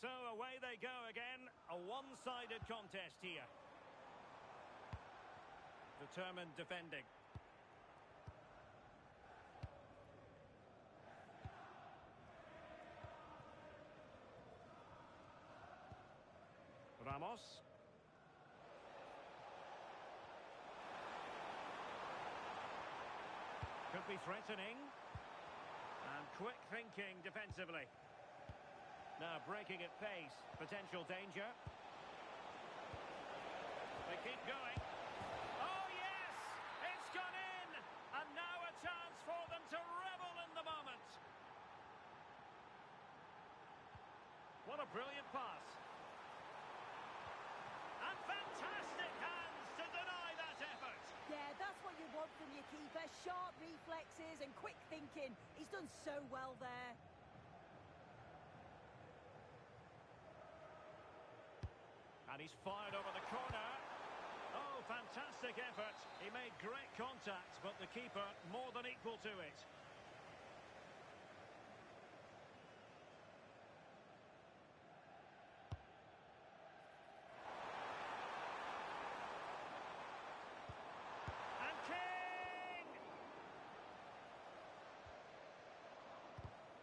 So away they go again. A one-sided contest here. Determined defending. Ramos. Could be threatening. And quick thinking defensively. Now breaking at pace. Potential danger. They keep going. Oh yes! It's gone in! And now a chance for them to revel in the moment. What a brilliant pass. And fantastic hands to deny that effort. Yeah, that's what you want from your keeper. Sharp reflexes and quick thinking. He's done so well there. And he's fired over the corner. Oh, fantastic effort. He made great contact, but the keeper more than equal to it.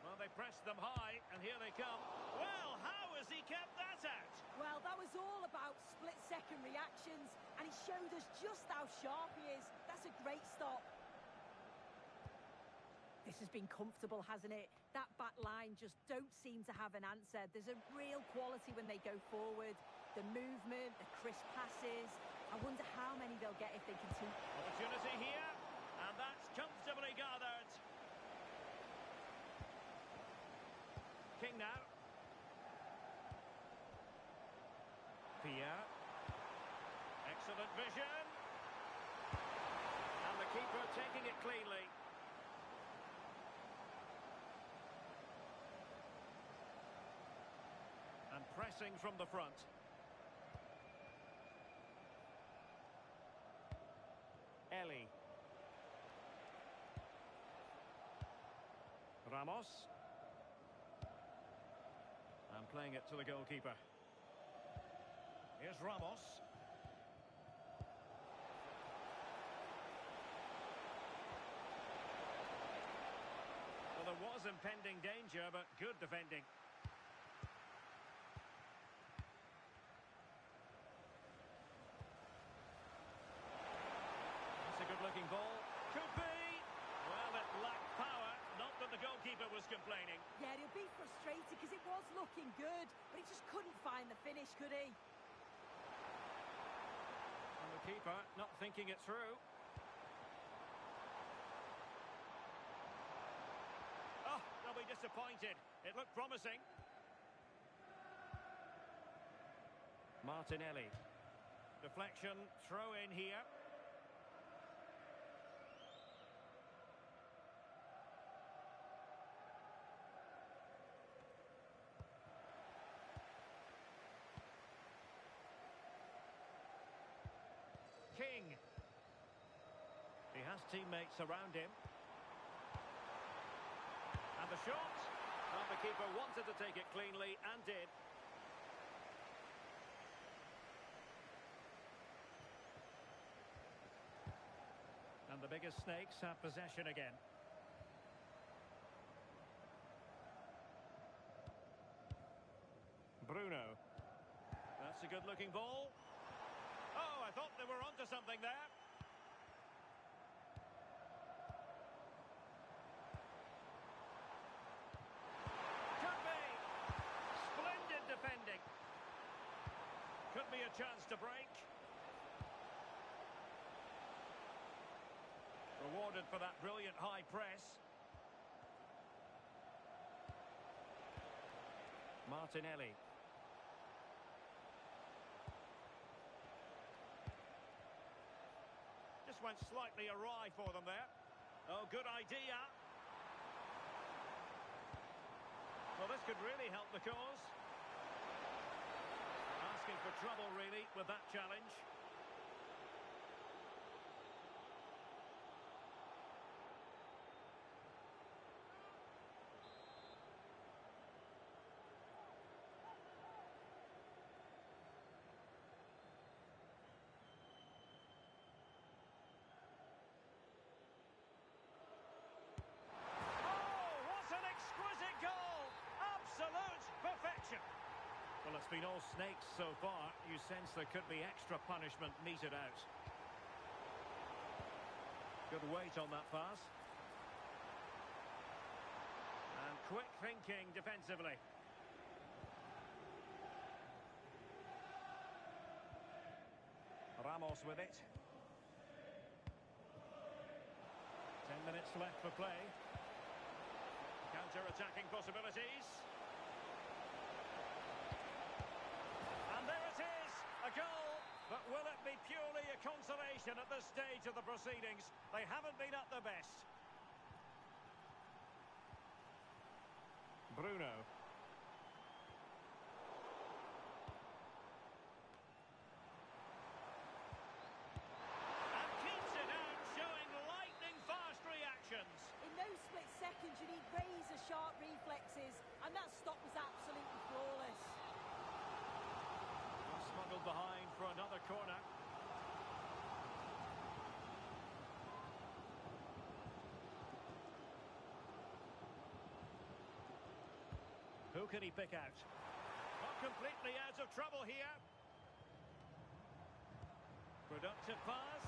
Well, they pressed them high, and here they come. Well, how has he kept that out? Well, that was all about split-second reactions, and he showed us just how sharp he is. That's a great stop. This has been comfortable, hasn't it? That back line just don't seem to have an answer. There's a real quality when they go forward. The movement, the crisp passes. I wonder how many they'll get if they continue. Opportunity here, and that's comfortably gathered. King now. Pierre. Excellent vision. And the keeper taking it cleanly. And pressing from the front. Eli. Ramos. And playing it to the goalkeeper. Here's Ramos. Well, there was impending danger, but good defending. That's a good-looking ball. Could be. Well, it lacked power. Not that the goalkeeper was complaining. Yeah, he'll be frustrated because it was looking good, but he just couldn't find the finish, could he? And the keeper not thinking it through. Oh, they'll be disappointed. It looked promising. Martinelli. Deflection, throw in here. King. He has teammates around him. And the shot. Well, the keeper wanted to take it cleanly and did. And the biggest snakes have possession again. Bruno. That's a good-looking ball. Oh, I thought they were onto something there. Could be. Splendid defending. Could be a chance to break. Rewarded for that brilliant high press. Martinelli. Just went slightly awry for them there. Oh, good idea. Well, this could really help the cause. Asking for trouble, really, with that challenge. Well, it's been all snakes so far. You sense there could be extra punishment meted out. Good weight on that pass. And quick thinking defensively. Ramos with it. 10 minutes left for play. Counter-attacking possibilities. And there it is, a goal. But will it be purely a consolation at this stage of the proceedings? They haven't been at their best. Bruno. And keeps it out, showing lightning-fast reactions. In those split seconds, you need razor-sharp reflexes, and that stop was absolutely flawless. Smuggled behind for another corner. Who can he pick out? Not completely out of trouble here. Productive pass.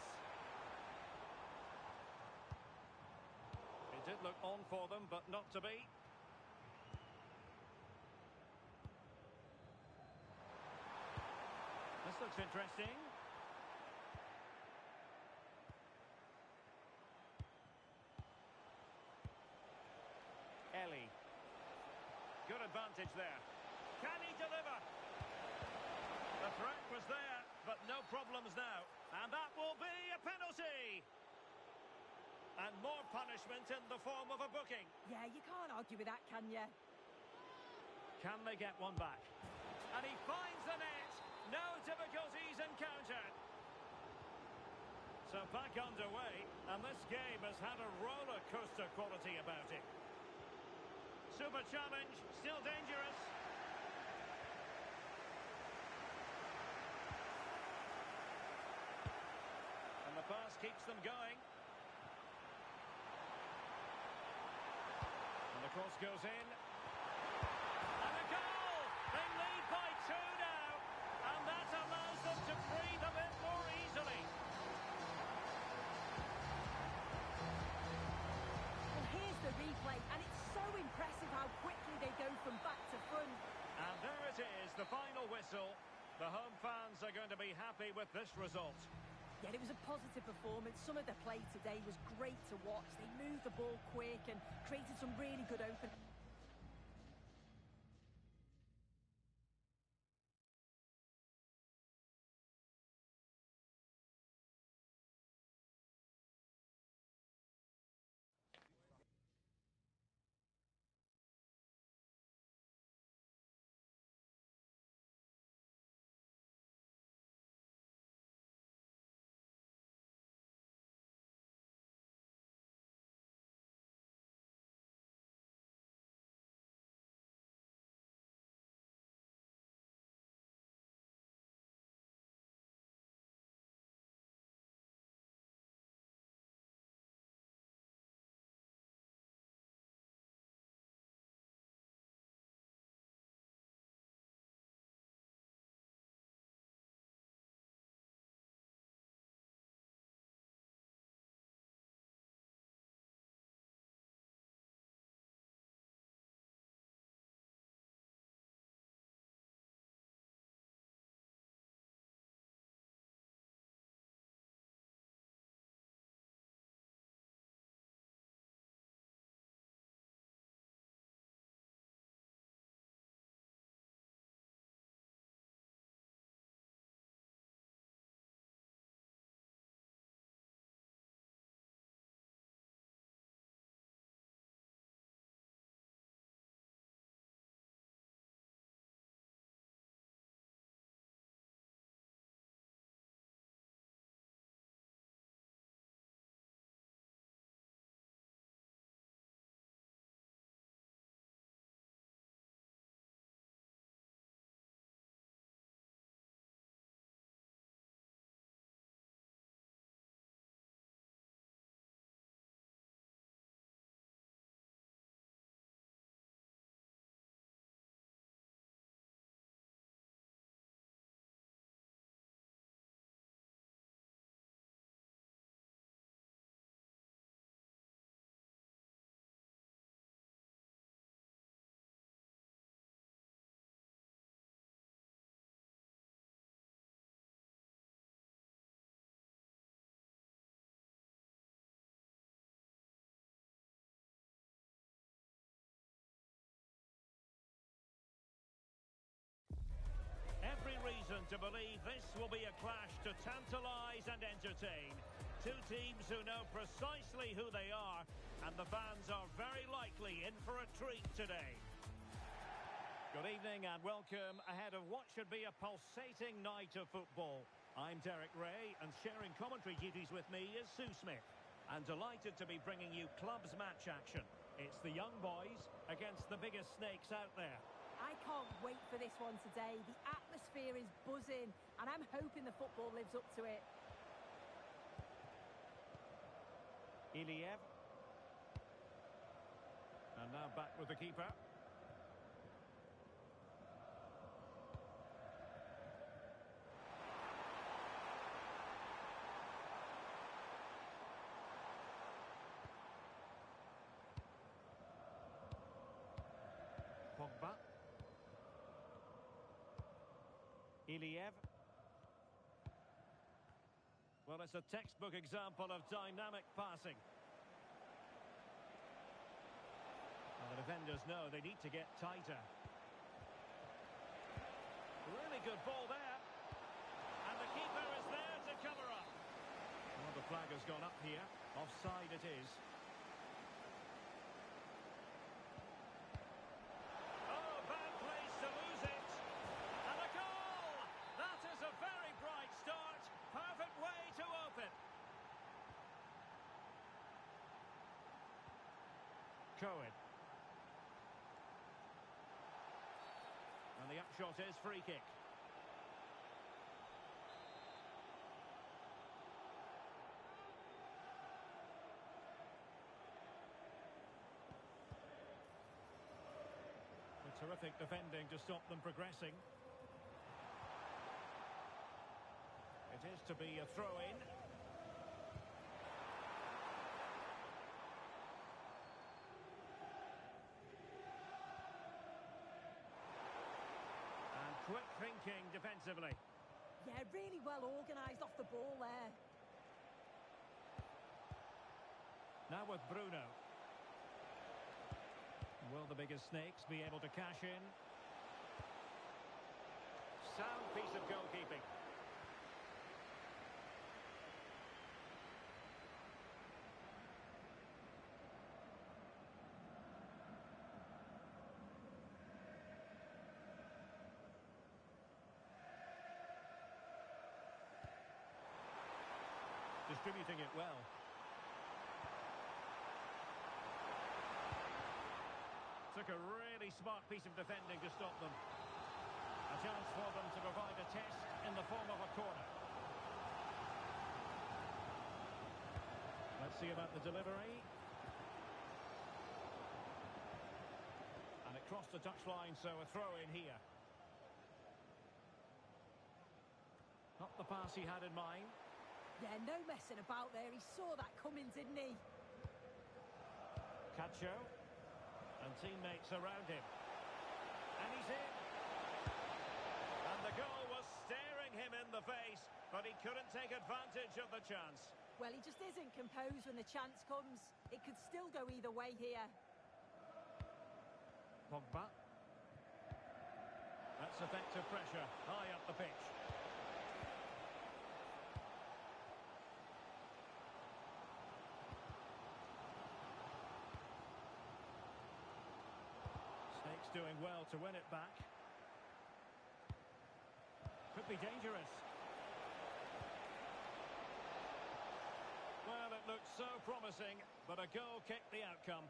It did look on for them, but not to be. This looks interesting. Ellie. Good advantage there. Can he deliver? The threat was there, but no problems now. And that will be a penalty. And more punishment in the form of a booking. Yeah, you can't argue with that, can you? Can they get one back? And he finds the net. No difficulties encountered. So back underway, and this game has had a roller coaster quality about it. Super challenge, still dangerous. And the pass keeps them going. And the cross goes in. And a goal! They lead by 2 now. And that allows them to breathe a bit more easily. Well, here's the replay, and it's so impressive how quickly they go from back to front. And there it is, the final whistle. The home fans are going to be happy with this result. Yeah, it was a positive performance. Some of the play today was great to watch. They moved the ball quick and created some really good open... to believe this will be a clash to tantalise and entertain. Two teams who know precisely who they are, and the fans are very likely in for a treat today. Good evening and welcome ahead of what should be a pulsating night of football. I'm Derek Ray, and sharing commentary duties with me is Sue Smith. And delighted to be bringing you clubs match action. It's the young boys against the biggest snakes out there. I can't wait for this one today. The atmosphere is buzzing, and I'm hoping the football lives up to it. Iliev. And now back with the keeper. Pogba. Iliev. Well, it's a textbook example of dynamic passing. Well, the defenders know they need to get tighter. Really good ball there. And the keeper is there to cover up. Well, the flag has gone up here. Offside it is. Cohen. And the upshot is free kick. A terrific defending to stop them progressing. It is to be a throw-in. Quick thinking defensively. Yeah, really well organised off the ball there. Now with Bruno. Will the biggest snakes be able to cash in? Sound piece of goalkeeping. Distributing it well. Took a really smart piece of defending to stop them. A chance for them to provide a test in the form of a corner. Let's see about the delivery. And it crossed the touchline, so a throw in here. Not the pass he had in mind. Yeah, no messing about there. He saw that coming, didn't he? Cacho. And teammates around him. And he's in. And the goal was staring him in the face, but he couldn't take advantage of the chance. Well, he just isn't composed when the chance comes. It could still go either way here. Pogba. That's effective pressure. High up the pitch. Doing well to win it back. Could be dangerous. Well, it looked so promising, but a goal kicked the outcome.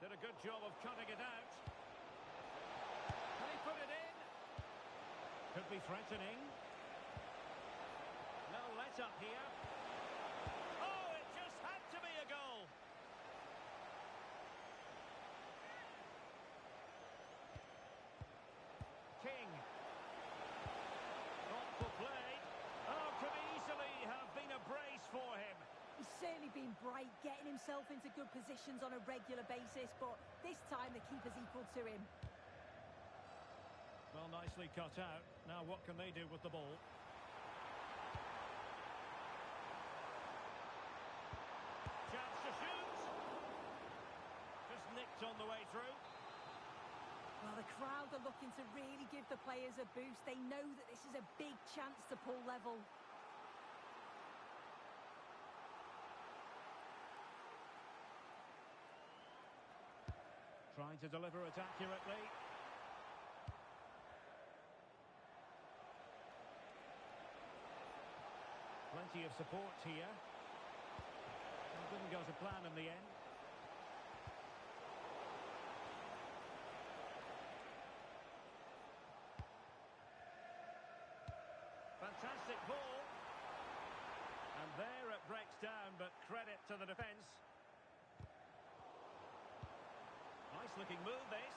Did a good job of cutting it out. Can he put it in? Could be threatening. No let up here. Oh, it just had to be a goal. King. Thoughtful play. Oh, could easily have been a brace for him. He's certainly been bright, getting himself into good positions on a regular basis, but this time the keeper's equal to him. Well, nicely cut out. Now what can they do with the ball? Chance to shoot. effect on the way through. Well, the crowd are looking to really give the players a boost. They know that this is a big chance to pull level. Trying to deliver it accurately. Plenty of support here. It didn't go to plan in the end. Fantastic ball. And there it breaks down, but credit to the defence. Nice looking move, this.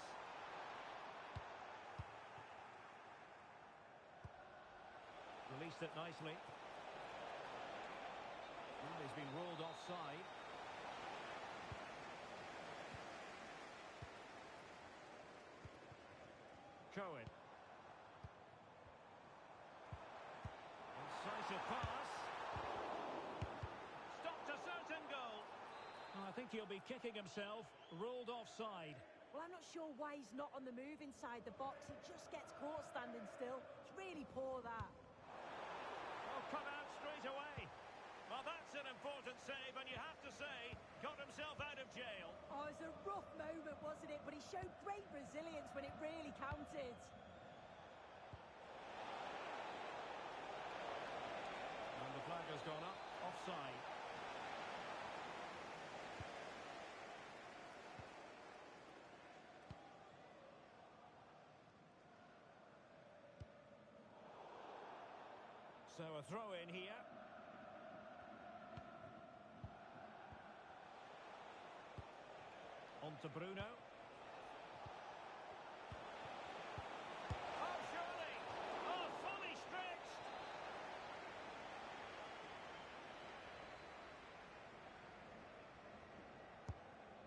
Released it nicely. And he's been ruled offside. Cohen. Incisive pass. Stopped a certain goal. I think he'll be kicking himself. Ruled offside. Well, I'm not sure why he's not on the move inside the box. He just gets caught standing still. It's really poor, that. Oh, cut out straight away. Well, that's an important save, and you have to say, got himself out of jail. Oh, it was a rough moment, wasn't it? But he showed great resilience when it really counted. And the flag has gone up. Offside. So a throw in here. On to Bruno. Oh, surely! Oh, fully stretched!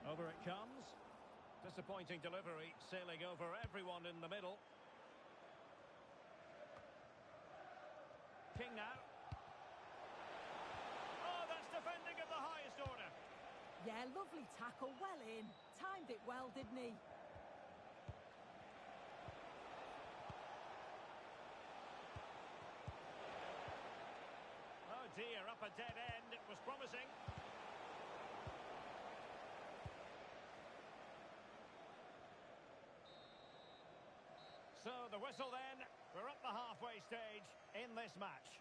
Over it comes. Disappointing delivery, sailing over everyone in the middle. King now. Oh, that's defending of the highest order. Yeah, lovely tackle, well in. Timed it well, didn't he? Oh dear, up a dead end. It was promising. So the whistle then. We're up the halfway stage in this match.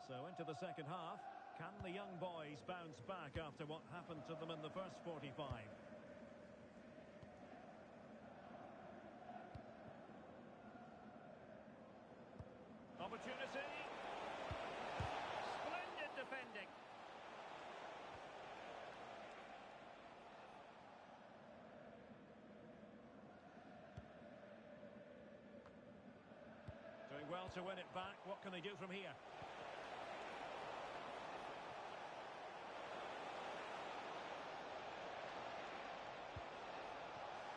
So into the second half. Can the young boys bounce back after what happened to them in the first 45? Opportunity. Splendid defending. Doing well to win it back. What can they do from here?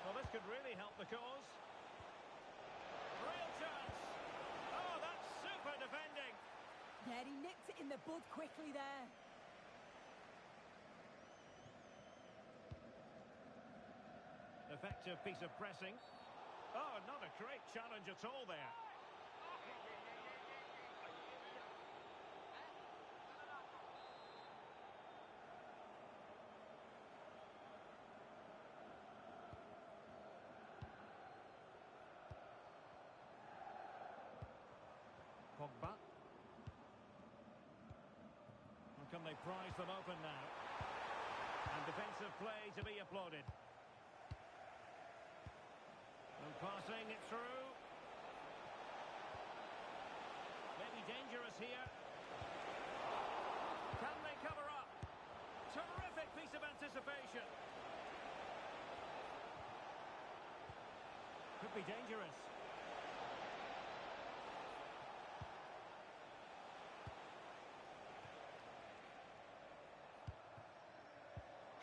Well, this could really help the cause. Real chance. Oh, that's super defending. Yeah, he nipped it in the bud quickly there. Effective piece of pressing. Oh, not a great challenge at all there. And they prize them open now. And defensive play to be applauded. And passing it through. Maybe dangerous here. Can they cover up? Terrific piece of anticipation. Could be dangerous.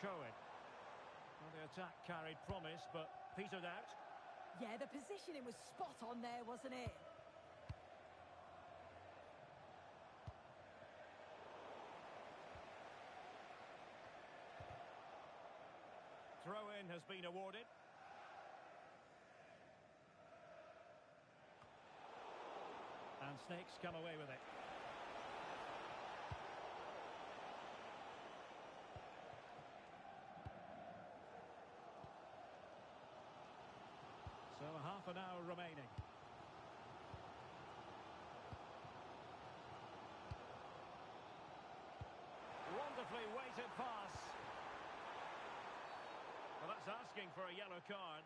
Cohen. Well, the attack carried promise, but petered out. Yeah, the positioning was spot on there, wasn't it? Throw-in has been awarded. And Snakes come away with it. So half an hour remaining. Wonderfully weighted pass. Well, that's asking for a yellow card.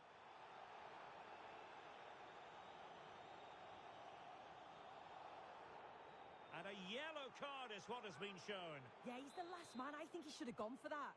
And a yellow card is what has been shown. Yeah, he's the last man. I think he should have gone for that.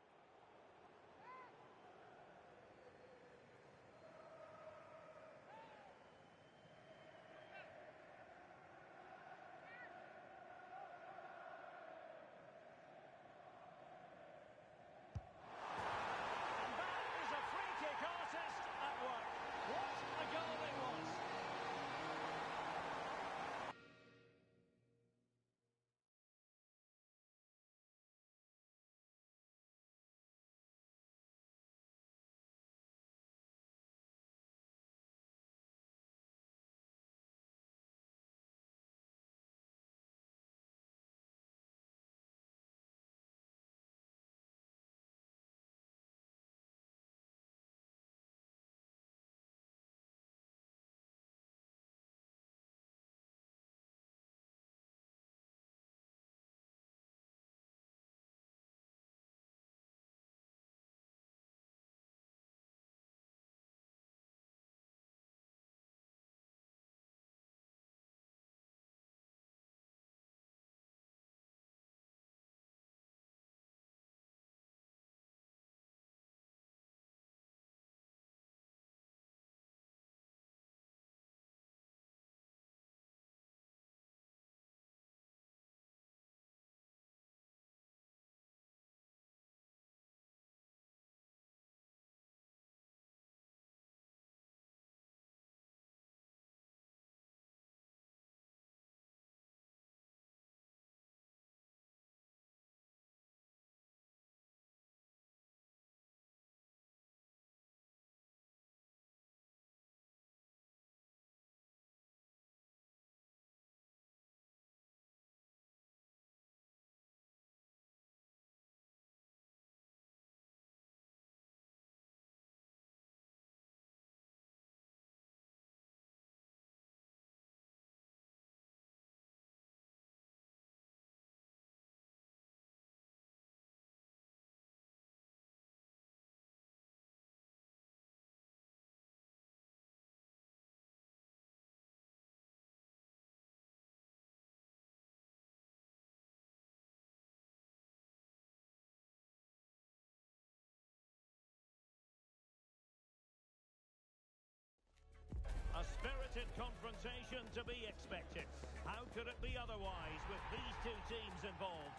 A spirited confrontation to be expected. How could it be otherwise with these two teams involved?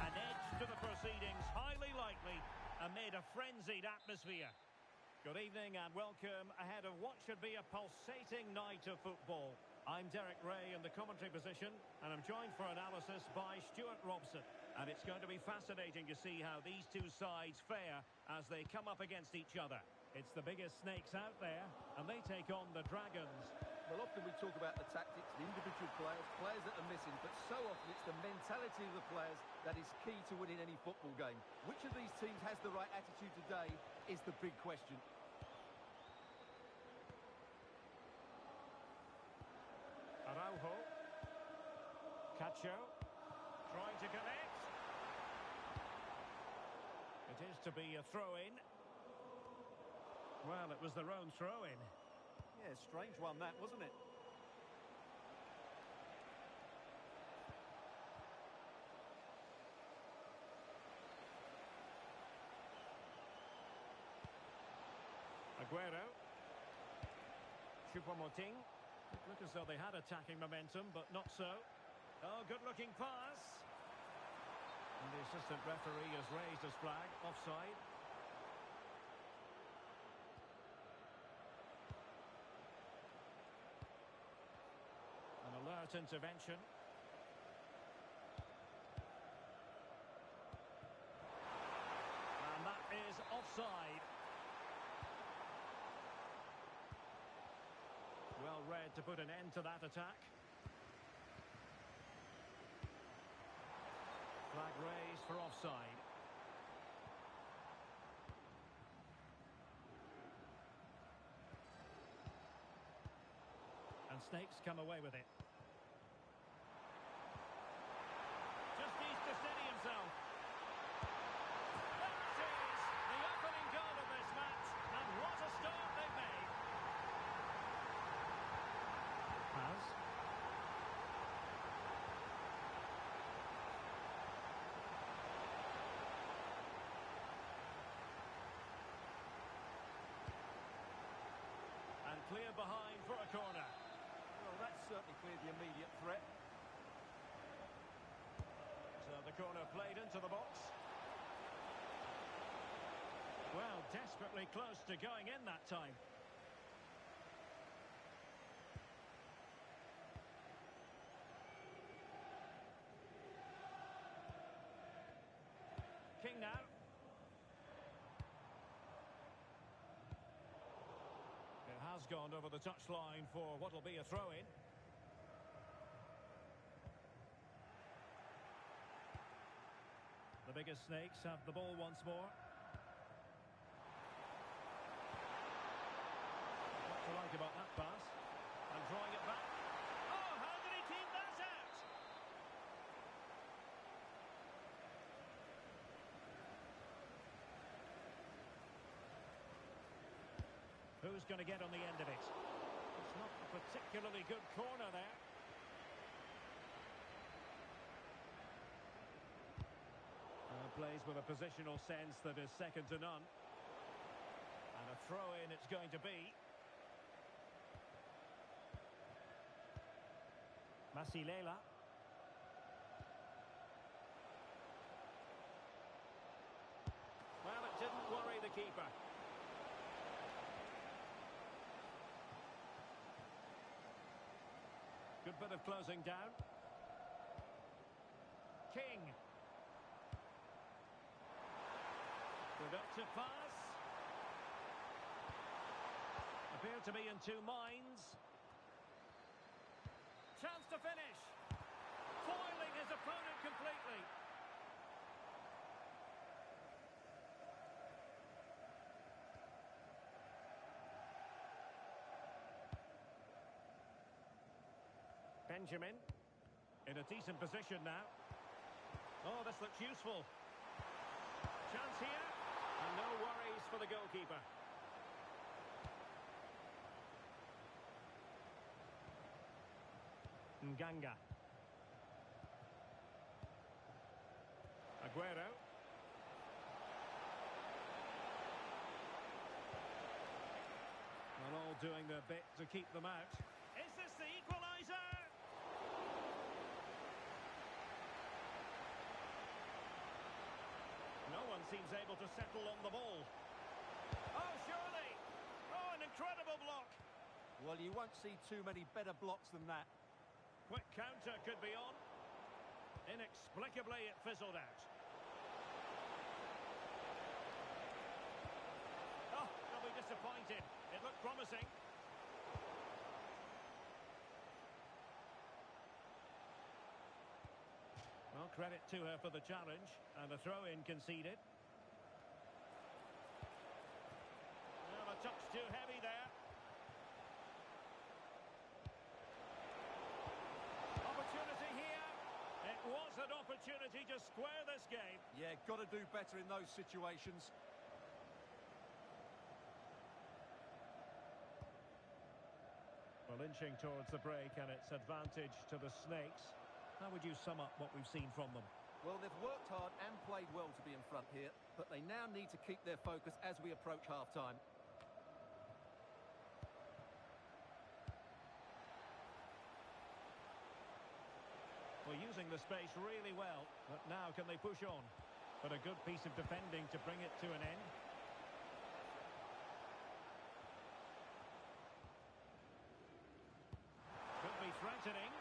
An edge to the proceedings, highly likely, amid a frenzied atmosphere. Good evening and welcome ahead of what should be a pulsating night of football. I'm Derek Ray in the commentary position, and I'm joined for analysis by Stuart Robson. And it's going to be fascinating to see how these two sides fare as they come up against each other. It's the biggest snakes out there, and they take on the Dragons. Well, often we talk about the tactics, the individual players, players that are missing, but so often it's the mentality of the players that is key to winning any football game. Which of these teams has the right attitude today is the big question. Araujo. Cacho. Trying to connect. It is to be a throw-in. Well, it was their own throw-in. Yeah, strange one that, wasn't it? Aguero. Choupo-Moting. It looked as though they had attacking momentum, but not so. Oh, good-looking pass. And the assistant referee has raised his flag. Offside. An alert intervention. And that is offside. Well read to put an end to that attack. Flag raised for offside. And Snakes come away with it. Just needs to steady himself. There it is! The opening goal of this match. And what a start they've made. Has. And clear behind for a corner. Well, that's certainly cleared the immediate threat. So the corner played into the box. Well, desperately close to going in that time. King now. It has gone over the touchline for what will be a throw-in. The biggest Snakes have the ball once more. What to like about that pass? And drawing it back. Oh, how did he keep that out? Who's going to get on the end of it? It's not a particularly good corner there. Plays with a positional sense that is second to none. And a throw-in it's going to be. Masilela. Well, it didn't worry the keeper. Good bit of closing down. King. Productive pass. Appear to be in two minds. Chance to finish. Foiling his opponent completely. Benjamin in a decent position now. Oh, this looks useful. Chance here. And no worries for the goalkeeper. Nganga. Aguero. Well, all doing their bit to keep them out. Is this the equaliser? No one seems able to settle on the ball. Oh, surely! Oh, an incredible block! Well, you won't see too many better blocks than that. Quick counter could be on. Inexplicably, it fizzled out. Oh, they'll be disappointed. It looked promising. Well, credit to her for the challenge, and a throw-in conceded. Well, a touch too heavy there. Opportunity here. It was an opportunity. opportunity to square this game. Yeah, got to do better in those situations. Well, inching towards the break, and it's advantage to the Snakes. How would you sum up what we've seen from them? Well, they've worked hard and played well to be in front here, but they now need to keep their focus as we approach half-time. Well, using the space really well, but now can they push on? But a good piece of defending to bring it to an end. Could be threatening.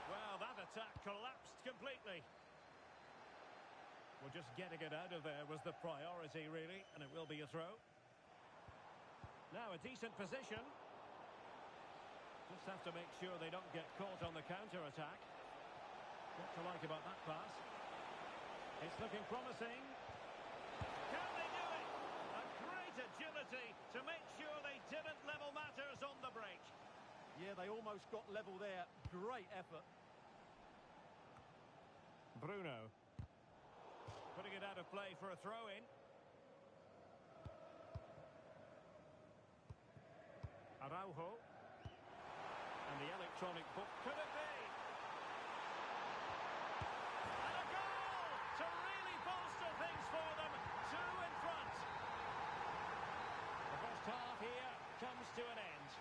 Well, that attack collapsed completely. Well, just getting it out of there was the priority, really, and it will be a throw. Now a decent position. Just have to make sure they don't get caught on the counter-attack. What to like about that pass? It's looking promising. Can they do it? A great agility to make sure they didn't level matters on the break. Yeah, they almost got level there. Great effort. Bruno. Putting it out of play for a throw-in. Araujo. And the electronic book. Could it be? And a goal to really bolster things for them. Two in front. The first half here comes to an end.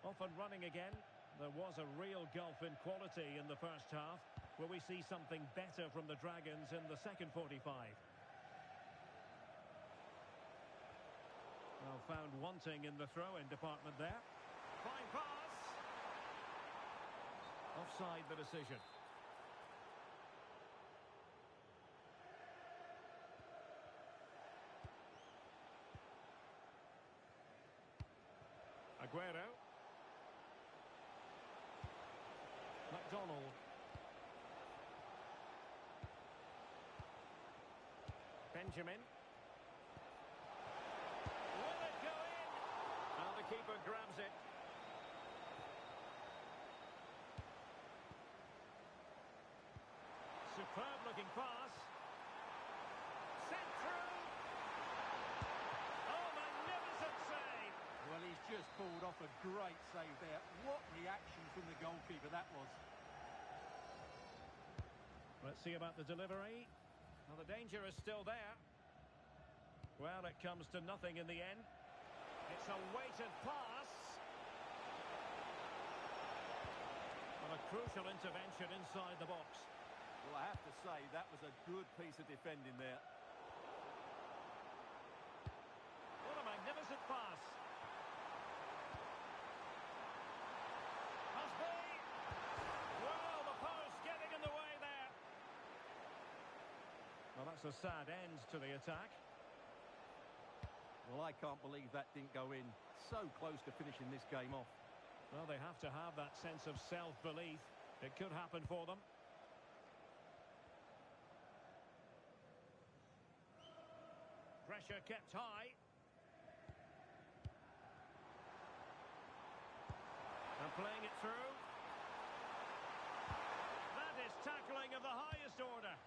Off and running again. There was a real gulf in quality in the first half. Will we see something better from the Dragons in the second 45? Well, found wanting in the throw-in department there. Fine pass. Offside the decision. Aguero. McDonald. Benjamin. Will it go in? And the keeper grabs it. Superb looking pass. Sent through. Oh, magnificent save. Well, he's just pulled off a great save there. What reaction from the goalkeeper that was. Let's see about the delivery. Well, the danger is still there. Well, it comes to nothing in the end. It's a weighted pass. Well, a crucial intervention inside the box. Well, I have to say, that was a good piece of defending there. What a magnificent pass. Must be. Well, the post getting in the way there. Well, that's a sad end to the attack. Well, I can't believe that didn't go in. So close to finishing this game off. Well, they have to have that sense of self-belief. It could happen for them. Pressure kept high. And playing it through. That is tackling of the highest order.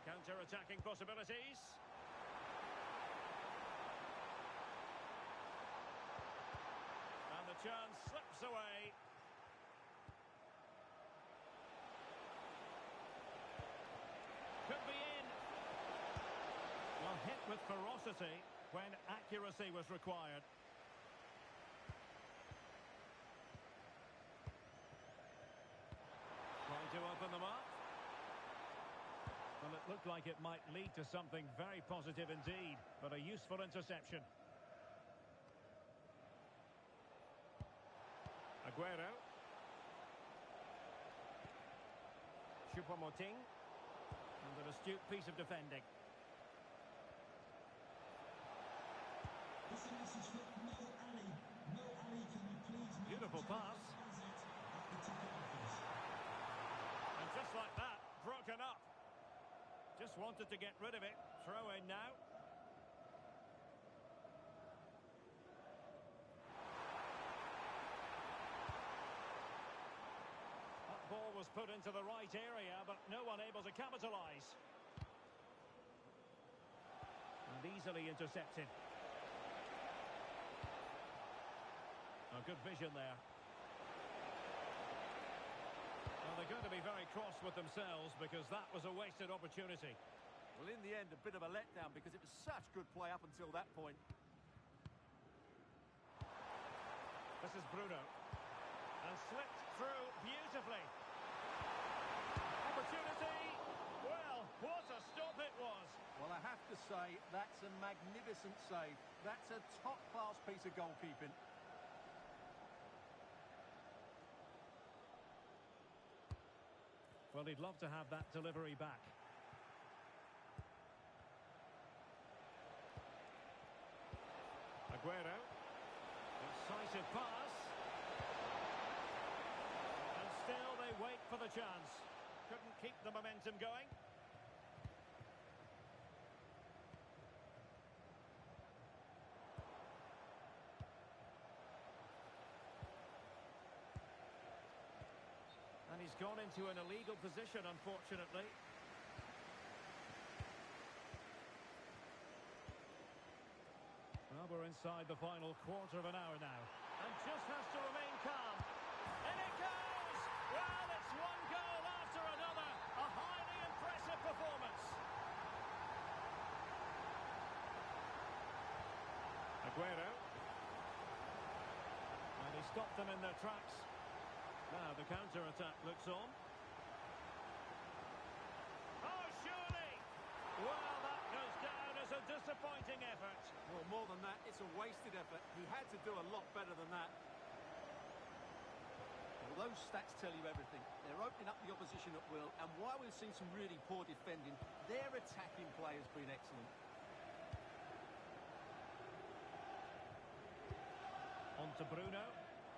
Counter-attacking possibilities. And the chance slips away. with ferocity when accuracy was required. Trying to open them up. Well, it looked like it might lead to something very positive indeed, but a useful interception. Aguero. Choupo-Moting. And an astute piece of defending. Beautiful pass. And just like that, broken up. Just wanted to get rid of it. Throw in now. That ball was put into the right area, but no one able to capitalise. And easily intercepted. A good vision there. Well, they're going to be very cross with themselves because that was a wasted opportunity. Well, in the end, a bit of a letdown because it was such good play up until that point. This is Bruno. And slipped through beautifully. Opportunity. Well, what a stop it was. Well, I have to say, that's a magnificent save. That's a top-class piece of goalkeeping. Well, he'd love to have that delivery back. Aguero. Decisive pass. And still they wait for the chance. Couldn't keep the momentum going. And he's gone into an illegal position, unfortunately. Well, we're inside the final quarter of an hour now. And just has to remain calm. In it goes! Well, it's one goal after another. A highly impressive performance. Aguero. And he stopped them in their tracks. Now the counter-attack looks on. Oh, surely! Well, that goes down as a disappointing effort. Well, more than that, it's a wasted effort. He had to do a lot better than that. Well, those stats tell you everything. They're opening up the opposition at will, and while we've seen some really poor defending, their attacking play has been excellent. On to Bruno,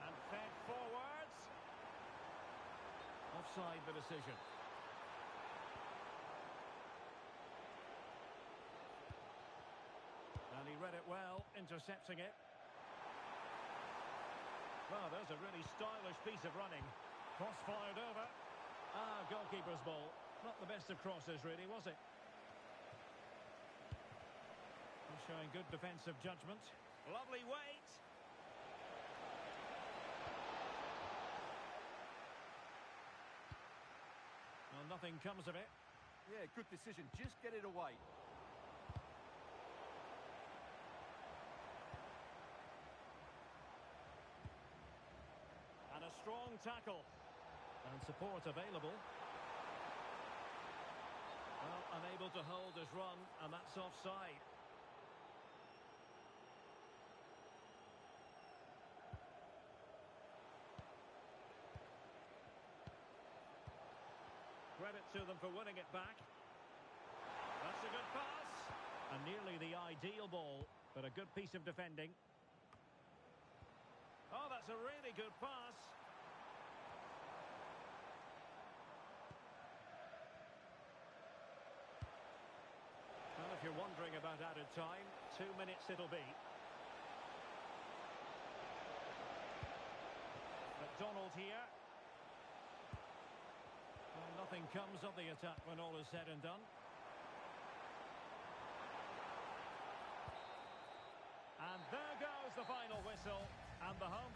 and fed forwards. Offside the decision. And he read it well, intercepting it. Well, there's a really stylish piece of running. Cross fired over. Ah, goalkeeper's ball. Not the best of crosses, really, was it? He's showing good defensive judgment. Lovely weight. Well, nothing comes of it. Yeah, good decision. Just get it away. And a strong tackle. And support available. Well, unable to hold his run, and that's offside. Credit to them for winning it back. That's a good pass. And nearly the ideal ball, but a good piece of defending. Oh, that's a really good pass. Well, if you're wondering about added time, 2 minutes it'll be. McDonald here. Well, nothing comes of the attack when all is said and done. And there goes the final whistle, and the home...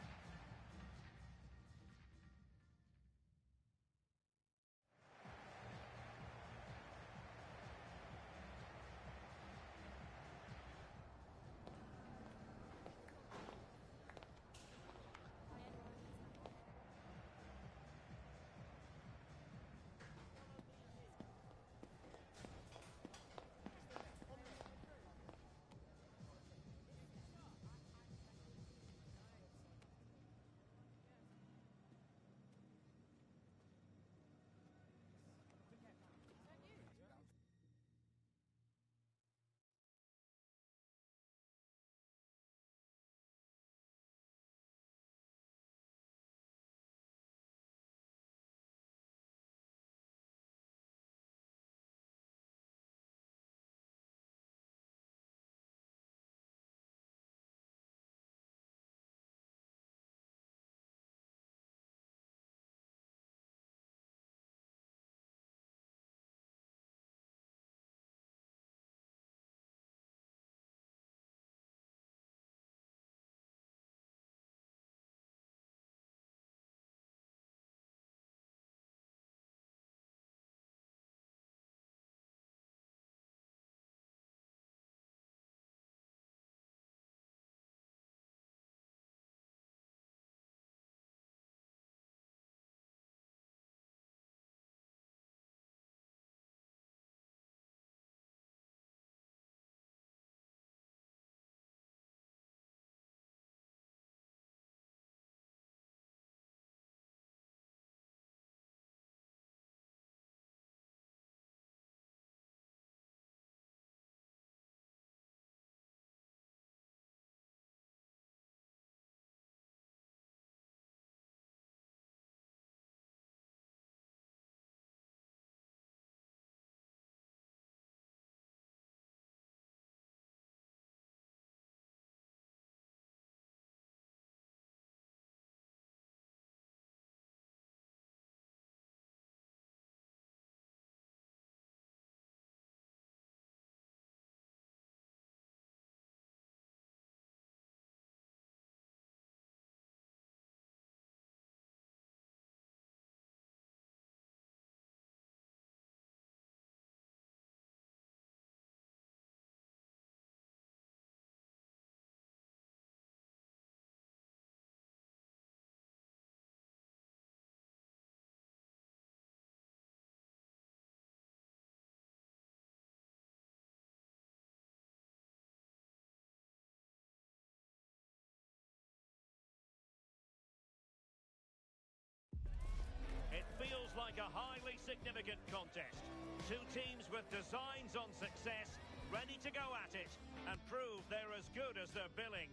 significant contest. Two teams with designs on success, ready to go at it and prove they're as good as their billing.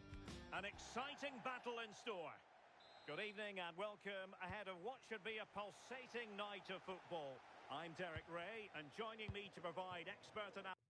An exciting battle in store. Good evening and welcome ahead of what should be a pulsating night of football. I'm Derek Ray, and joining me to provide expert analysis.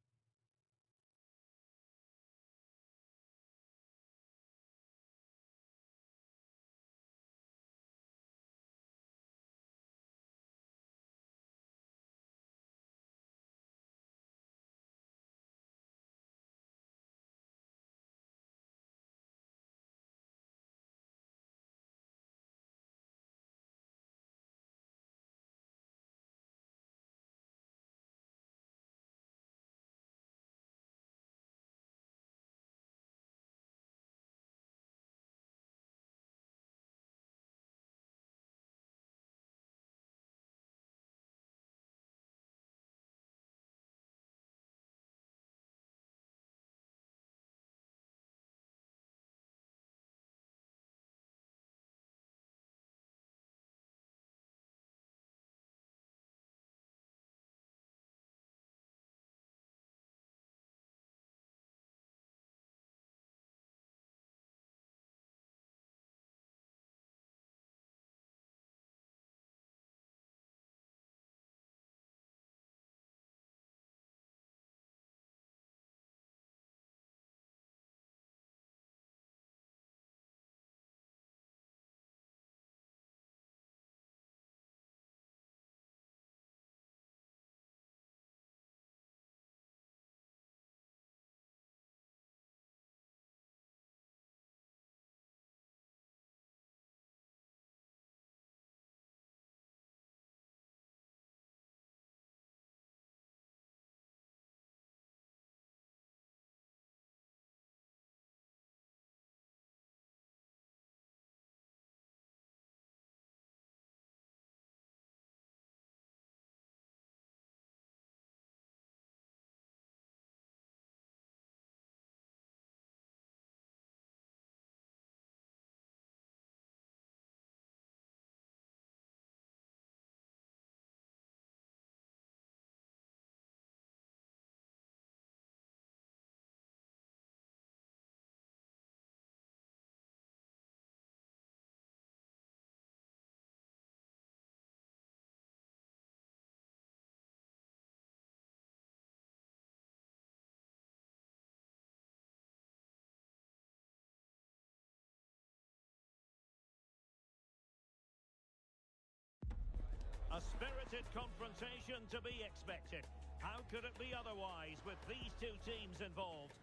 A spirited confrontation to be expected. How could it be otherwise with these two teams involved?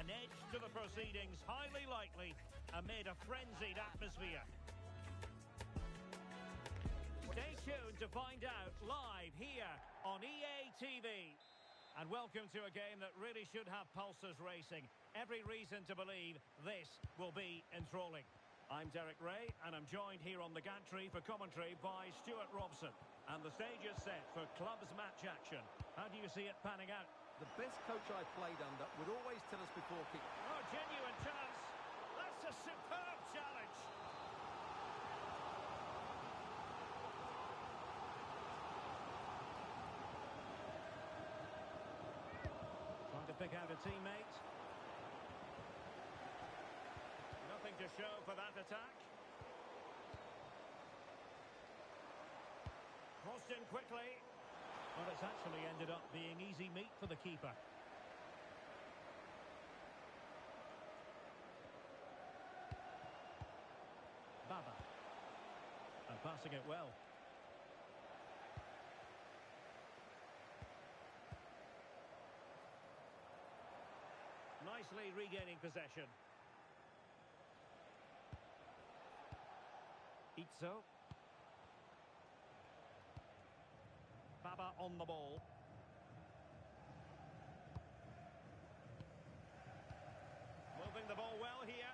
An edge to the proceedings, highly likely, amid a frenzied atmosphere. Stay tuned to find out live here on EA TV. And welcome to a game that really should have pulses racing. Every reason to believe this will be enthralling. I'm Derek Ray, and I'm joined here on the gantry for commentary by Stuart Robson. And the stage is set for clubs match action. How do you see it panning out? The best coach I played under would always tell us before kick. Oh, genuine chance. That's a superb challenge. Trying to pick out a teammate. Nothing to show for that attack. Crossed in quickly. Well, it's actually ended up being easy meat for the keeper. Baba. And passing it well. Nicely regaining possession. Itzo. Baba on the ball. Moving the ball well here.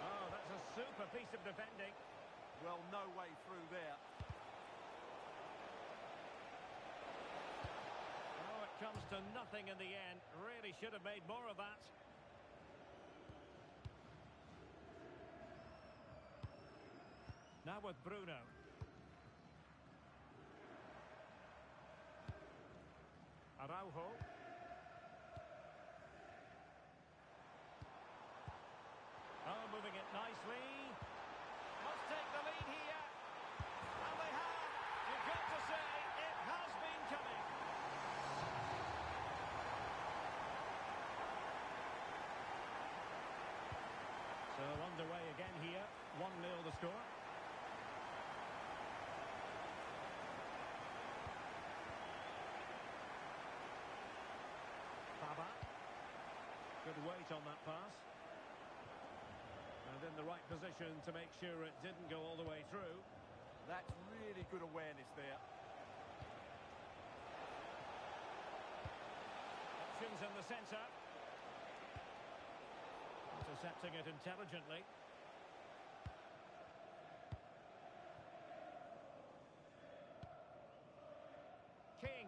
Oh, that's a super piece of defending. Well, no way through there. Oh, it comes to nothing in the end. Really should have made more of that. Now with Bruno. Araujo. Oh, moving it nicely. Must take the lead here. And they have. You've got to say, it has been coming. So underway again here. 1-0 the score. Baba. Good weight on that pass. And in the right position to make sure it didn't go all the way through. That's really good awareness there. Options in the centre. Intercepting it intelligently. King.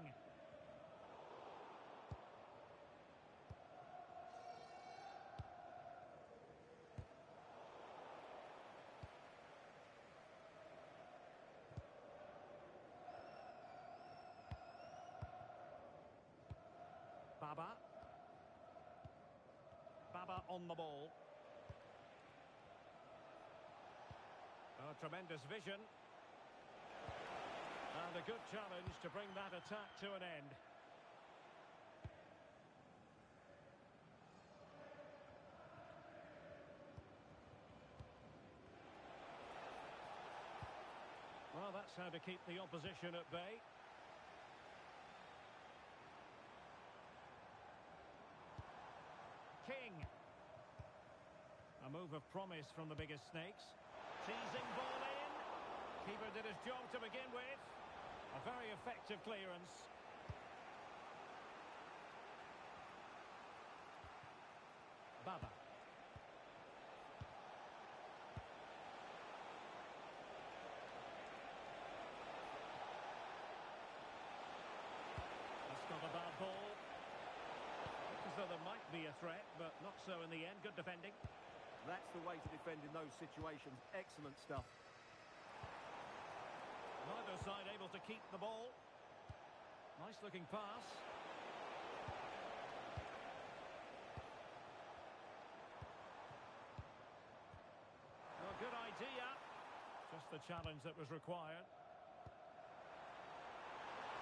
Baba. Baba on the ball. Oh, tremendous vision. And a good challenge to bring that attack to an end. Well, that's how to keep the opposition at bay. King. A move of promise from the biggest snakes. Teasing ball in. Keeper did his job to begin with. A very effective clearance. Baba. That's not a bad ball. Looks as though there might be a threat, but not so in the end. Good defending. That's the way to defend in those situations. Excellent stuff. Neither side able to keep the ball. Nice looking pass. Well, good idea. Just the challenge that was required.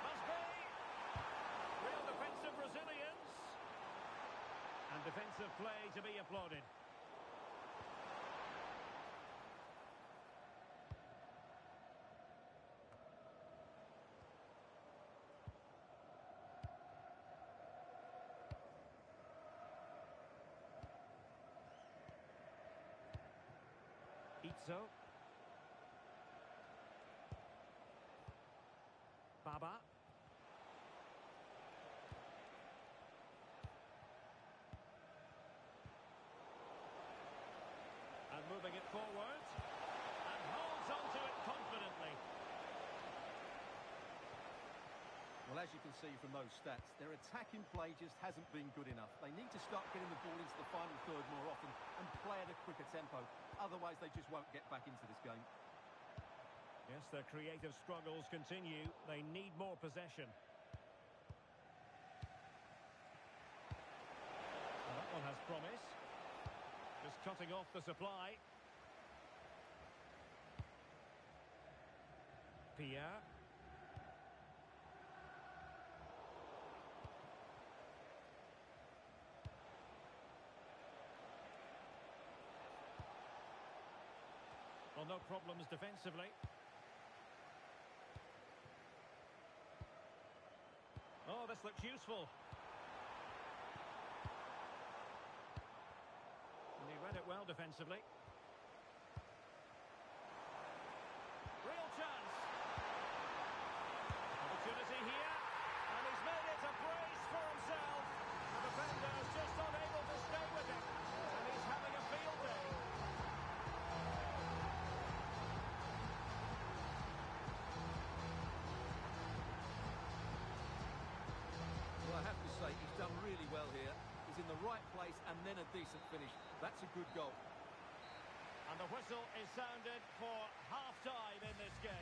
Must be. Real defensive resilience. And defensive play to be applauded. Itzo. Baba. And moving it forward. And holds onto it confidently. Well, as you can see from those stats, their attacking play just hasn't been good enough. They need to start getting the ball into the final third more often and play at a quicker tempo. Otherwise, they just won't get back into this game. Yes, their creative struggles continue. They need more possession. Well, that one has promise. Just cutting off the supply. Pierre. Well, no problems defensively. Oh, this looks useful. And he read it well defensively. Real chance. Opportunity here. And he's made it a brace for himself. The defender is just unable to stay with him. And he's having a field day. Well, I have to say, he's done really well here. He's in the right place and then a decent finish. That's a good goal. And the whistle is sounded for half-time in this game.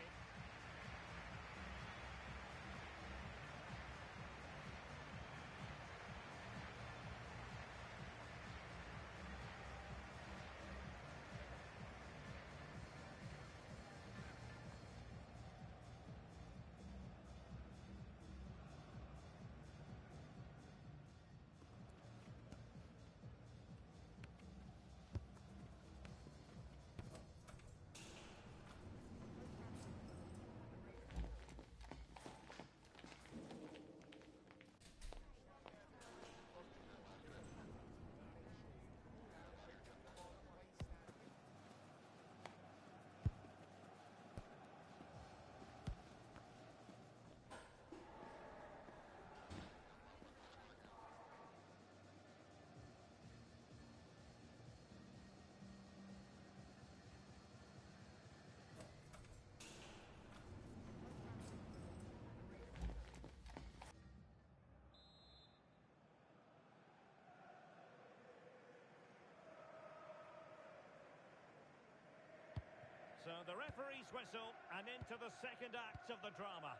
So the referee's whistle, and into the second act of the drama.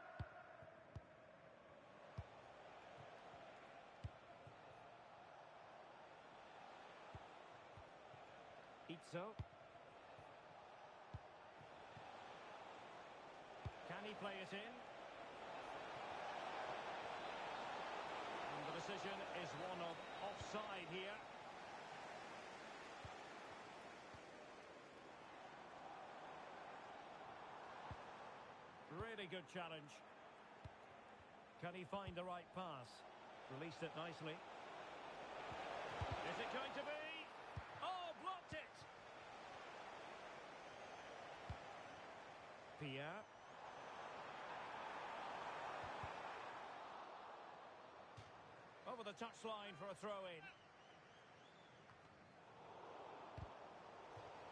Itzo. Can he play it in? And the decision is one of offside here. Really good challenge. Can he find the right pass? Released it nicely. Is it going to be? Oh, blocked it! Pierre. Over the touchline for a throw-in.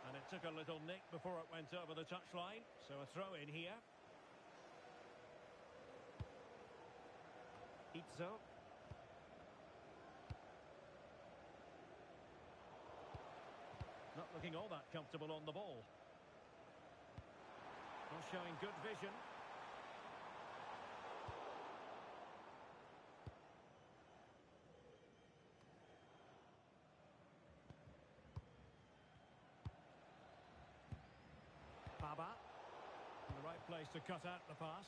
And it took a little nick before it went over the touchline. So a throw-in here. Itzo. Not looking all that comfortable on the ball. Not showing good vision. Baba. In the right place to cut out the pass.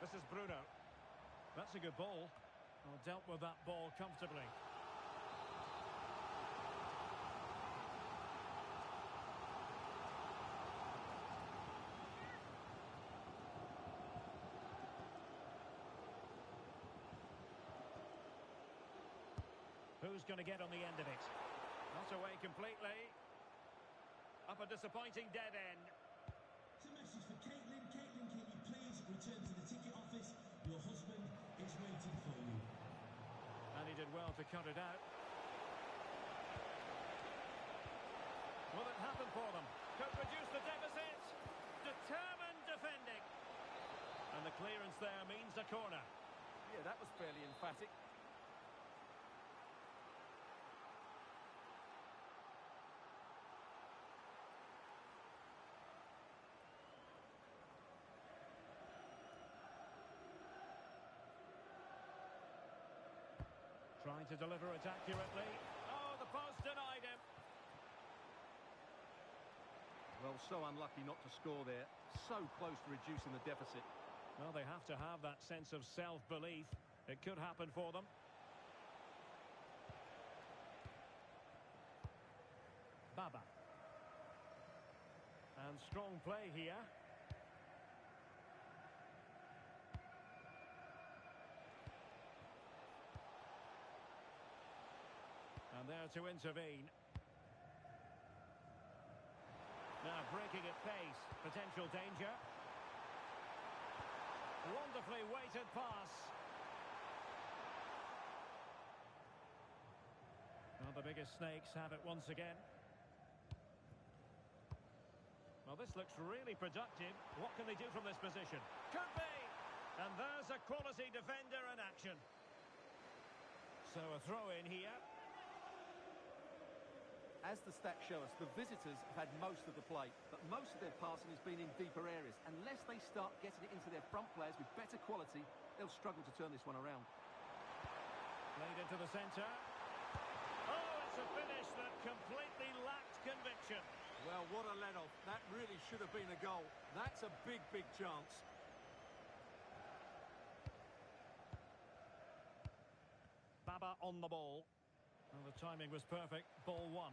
This is Bruno. That's a good ball. Well, dealt with that ball comfortably. Who's going to get on the end of it? Not away completely. Up a disappointing dead end. It's a message for Caitlin. Caitlin, can you please return to the ticket office? Your husband is waiting for you. And he did well to cut it out. Will it happen for them? Could reduce the deficit. Determined defending. And the clearance there means a corner. Yeah, that was fairly emphatic. Trying to deliver it accurately. Oh, the post denied him. Well, so unlucky not to score there. So close to reducing the deficit. Well, they have to have that sense of self-belief. It could happen for them. Baba. And strong play here. And there to intervene. Now breaking at pace. Potential danger. Wonderfully weighted pass. Well, the biggest snakes have it once again. Well, this looks really productive. What can they do from this position? Could be! And there's a quality defender in action. So a throw in here. As the stats show us, the visitors have had most of the play, but most of their passing has been in deeper areas. Unless they start getting it into their front players with better quality, they'll struggle to turn this one around. Played into the centre. Oh, it's a finish that completely lacked conviction. Well, what a let-off. That really should have been a goal. That's a big, big chance. Baba on the ball. And the timing was perfect. Ball one.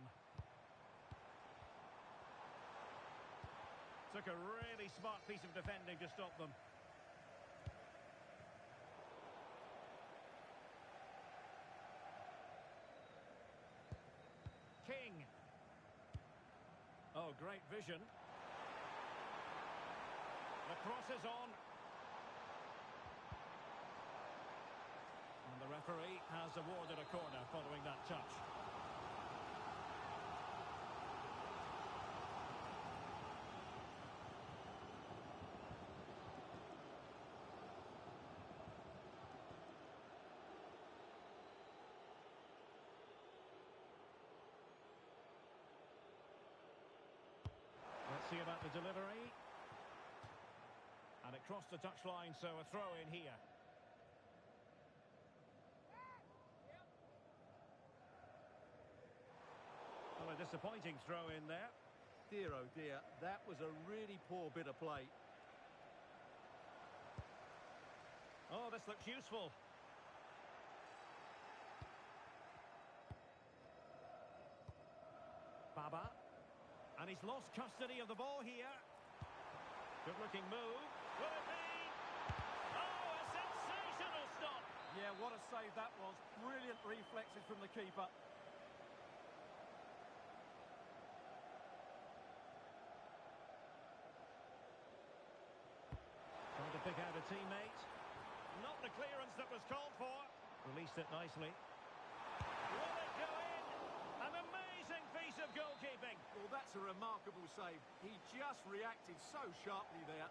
Took a really smart piece of defending to stop them. King. Oh, great vision. The cross is on. And the referee has awarded a corner following that touch. Let's see about the delivery. And it crossed the touchline, so a throw in here. Well, a disappointing throw in there. Dear, oh dear, that was a really poor bit of play. Oh, this looks useful. Baba. And he's lost custody of the ball here. Good-looking move. Will it be? Oh, a sensational stop. Yeah, what a save that was. Brilliant reflexes from the keeper. Trying to pick out a teammate. Not the clearance that was called for. Released it nicely. Will it go in? An amazing piece of goalkeeping. Well, that's a remarkable save. He just reacted so sharply there.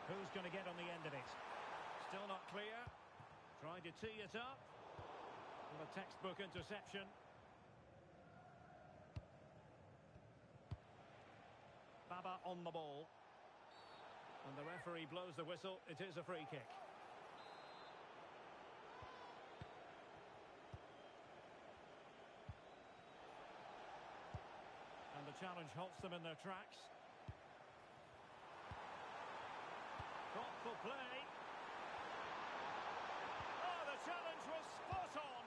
Who's going to get on the end of it? Still not clear. Trying to tee it up. Well, a textbook interception. Baba on the ball. And the referee blows the whistle. It is a free kick. And the challenge halts them in their tracks. Thoughtful play. Oh, the challenge was spot on.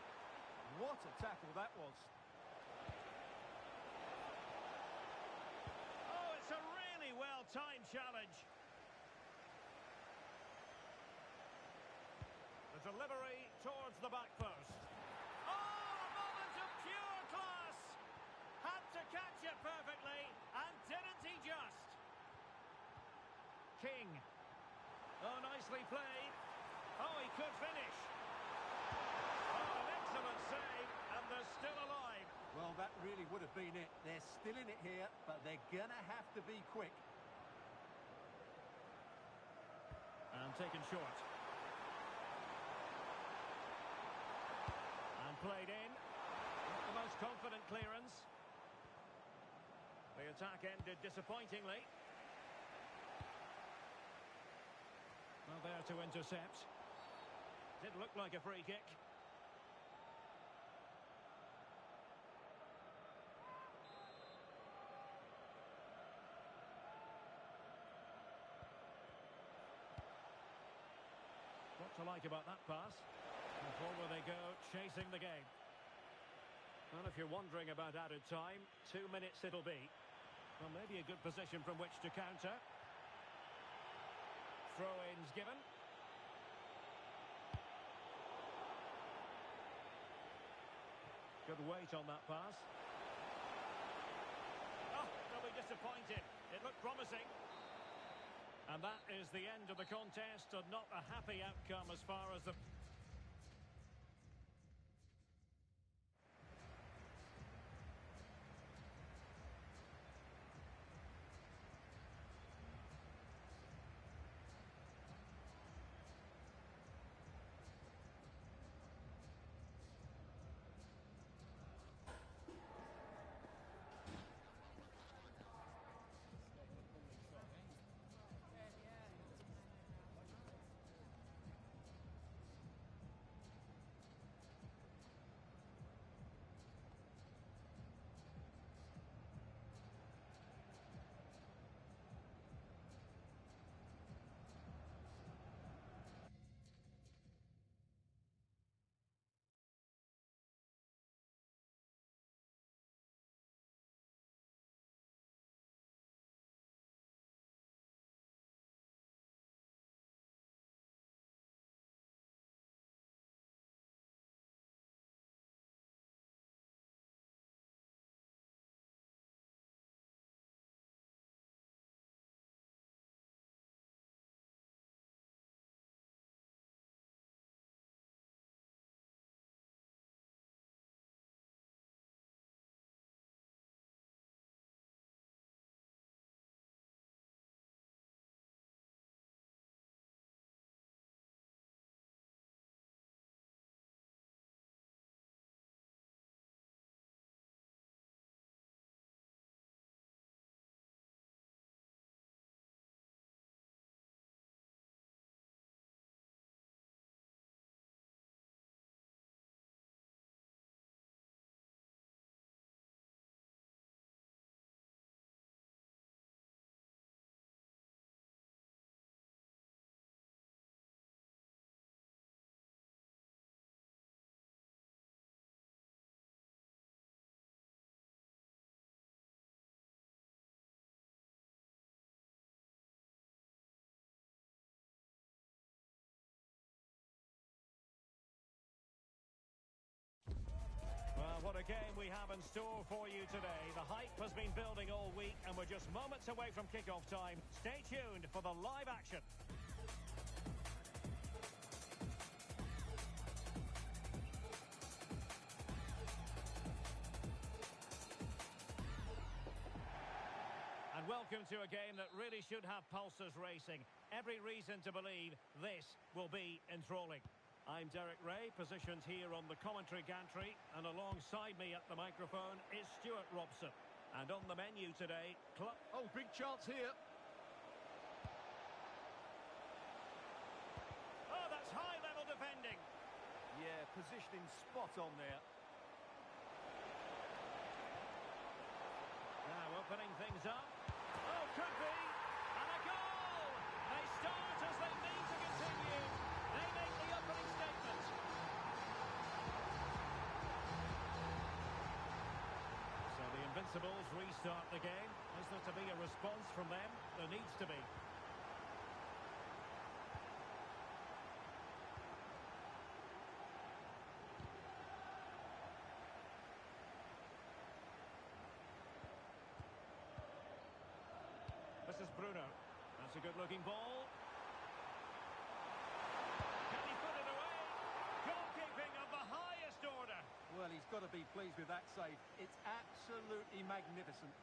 What a tackle that was. Oh, it's a really well-timed challenge. The delivery towards the back post. Oh, a moment of pure class. Had to catch it perfectly, and didn't he just? King. Oh, nicely played. Oh, he could finish. Oh, an excellent save, and they're still alive. Well, that really would have been it. They're still in it here, but they're going to have to be quick. And taken short. And played in. Not the most confident clearance. The attack ended disappointingly. Well, there to intercept. Did look like a free kick. What to like about that pass? And forward they go, chasing the game. Well, if you're wondering about added time, 2 minutes it'll be. Well, maybe a good position from which to counter. Throw-ins given. Good weight on that pass. Oh, they'll be disappointed. It looked promising. And that is the end of the contest, and not a happy outcome as far as the... the game we have in store for you today. The hype has been building all week, and we're just moments away from kickoff time. Stay tuned for the live action. And welcome to a game that really should have pulses racing. Every reason to believe this will be enthralling. I'm Derek Ray, positioned here on the commentary gantry, and alongside me at the microphone is Stuart Robson. And on the menu today, Oh, big chance here. Oh, that's high-level defending. Yeah, positioning spot on there. Now opening things up. Oh, could be. And a goal! They start as they mean to continue. They make the opening statement. So the Invincibles restart the game. Is there to be a response from them? There needs to be. This is Bruno. That's a good-looking ball. Can he put it away? Goalkeeping of the highest order. Well, he's got to be pleased with that save. It's absolutely magnificent.